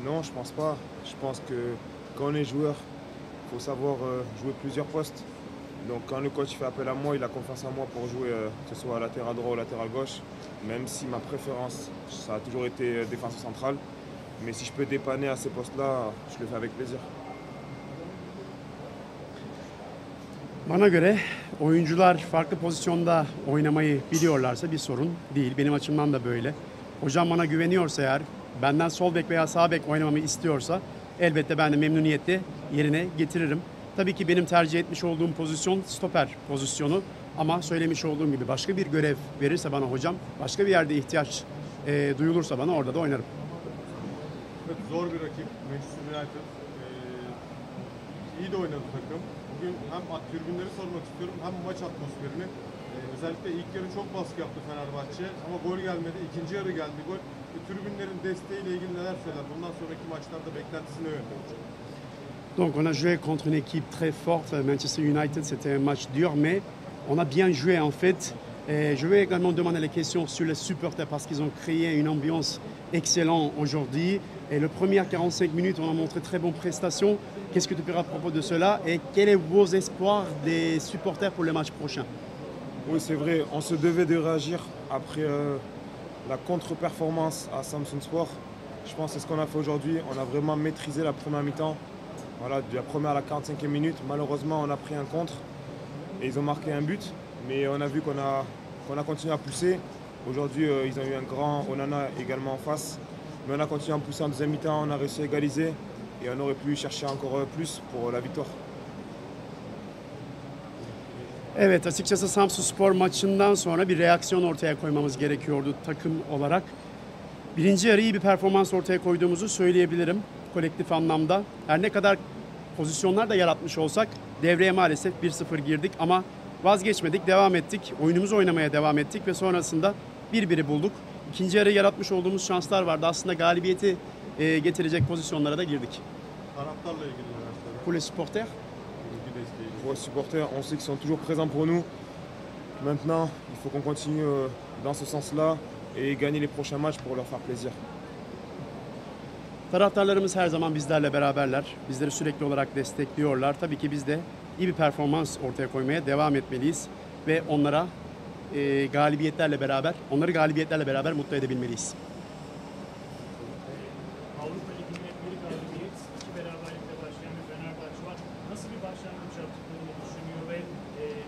Non, je pense pas. Je pense que quand on est joueur, il faut savoir jouer plusieurs postes. Donc quand le coach fait appel à moi, il a confiance en moi pour jouer, que ce soit latéral droit ou latéral gauche. Même si ma préférence, ça a toujours été défenseur central. Mais si je peux dépanner à ces postes-là, je le fais avec plaisir. Bana göre oyuncular farklı pozisyonda oynamayı biliyorlarsa bir sorun değil. Benim açımdan da böyle. Hocam bana güveniyorsa eğer, benden sol bek veya sağ bek oynamamı istiyorsa elbette ben de memnuniyetle yerine getiririm. Tabii ki benim tercih etmiş olduğum pozisyon stoper pozisyonu ama söylemiş olduğum gibi başka bir görev verirse bana hocam, başka bir yerde ihtiyaç duyulursa bana orada da oynarım. Evet, zor bir rakip Manchester United. İyi de oynadı takım. Bugün hem tribünleri sormak istiyorum hem maç atmosferini. Özellikle ilk yarı çok baskı yaptı Fenerbahçe ama gol gelmedi. İkinci yarı geldi gol. Tribünlerin desteğiyle ilgili neler söyler? Bundan sonraki maçlarda beklentisi ne yönde olacak? Donc on a joué contre une équipe très forte. Manchester United, c'était un match dur, mais on a bien joué en fait. Je vais également demander les questions sur les supporters parce qu'ils ont créé une ambiance excellente aujourd'hui. Et le premier 45 minutes, on a montré très bonne prestation. Qu'est-ce que tu peux dire à propos de cela et quels sont vos espoirs des supporters pour le match prochain? Oui, c'est vrai, on se devait de réagir après la contre-performance à Samsung Sport. Je pense que c'est ce qu'on a fait aujourd'hui. On a vraiment maîtrisé la première mi-temps. Voilà, de la première à la 45e minute, malheureusement, on a pris un contre et ils ont marqué un but. Mais on a vu qu'on a continué à pousser. Aujourd'hui, ils ont eu un grand Onana également en face. Mais on a continué à pousser en deuxième mi-temps, on a réussi à égaliser et on aurait pu chercher encore plus pour la victoire. Evet, açıkçası Samsunspor maçından sonra bir reaksiyon ortaya koymamız gerekiyordu takım olarak. Birinci yarı iyi bir performans ortaya koyduğumuzu söyleyebilirim kolektif anlamda. Her ne kadar pozisyonlar da yaratmış olsak devreye maalesef 1-0 girdik ama vazgeçmedik, devam ettik. Oyunumuzu oynamaya devam ettik ve sonrasında 1-1'i bulduk. İkinci yarı yaratmış olduğumuz şanslar vardı. Aslında galibiyeti getirecek pozisyonlara da girdik. Taraftarla ilgili neler söyler? Pour les supporters, Bilgi desteği. Pour les supporters, on sait qu'ils sont toujours présents pour nous. Maintenant, il faut qu'on continue dans ce sens-là et gagner les prochains matchs pour leur faire plaisir. taraftarlarımız her zaman bizlerle beraberler. Bizleri sürekli olarak destekliyorlar. Tabii ki biz de iyi bir performans ortaya koymaya devam etmeliyiz ve onları galibiyetlerle beraber mutlu edebilmeliyiz. Avrupa Ligi'nde bir galibiyet, iki beraberlikle başlayan bir Fenerbahçe var. Nasıl bir başlangıç yaptıklarını düşünüyor ve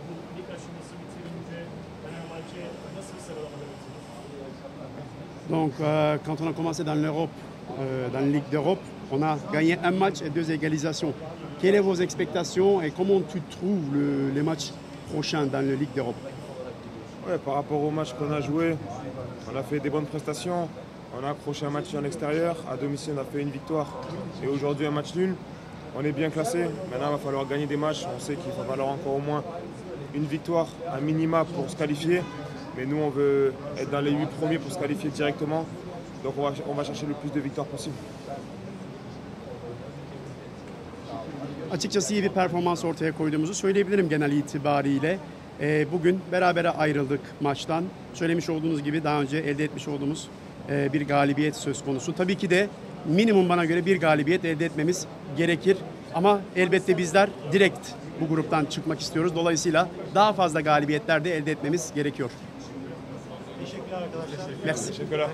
bu lig aşaması bitirince Fenerbahçe nasıl bir sıralamada bitirir? Donc, quand on a commencé dans l'Europe, dans la Ligue d'Europe, on a gagné un match et 2 égalisations. Quelles sont vos expectations et comment tu trouves les matchs prochains dans la Ligue d'Europe? Ouais, par rapport au match qu'on a joué, on a fait des bonnes prestations. On a accroché un match en extérieur. À domicile, on a fait une victoire. Et aujourd'hui, un match nul. On est bien classé. Maintenant, il va falloir gagner des matchs. On sait qu'il va falloir encore au moins une victoire, un minima pour se qualifier. Mais nous, on veut être dans les 8 premiers pour se qualifier directement. Donc on va chercher le plus de victoires possible. Açıkçası iyi bir performans ortaya koyduğumuzu söyleyebilirim genel itibariyle. Bugün berabere ayrıldık maçtan. Söylemiş olduğunuz gibi daha önce elde etmiş olduğumuz bir galibiyet söz konusu. Tabii ki de minimum bana göre bir galibiyet elde etmemiz gerekir. Ama elbette bizler direkt bu gruptan çıkmak istiyoruz. Dolayısıyla daha fazla galibiyetler de elde etmemiz gerekiyor. Teşekkürler arkadaşlar. Merci. Teşekkürler.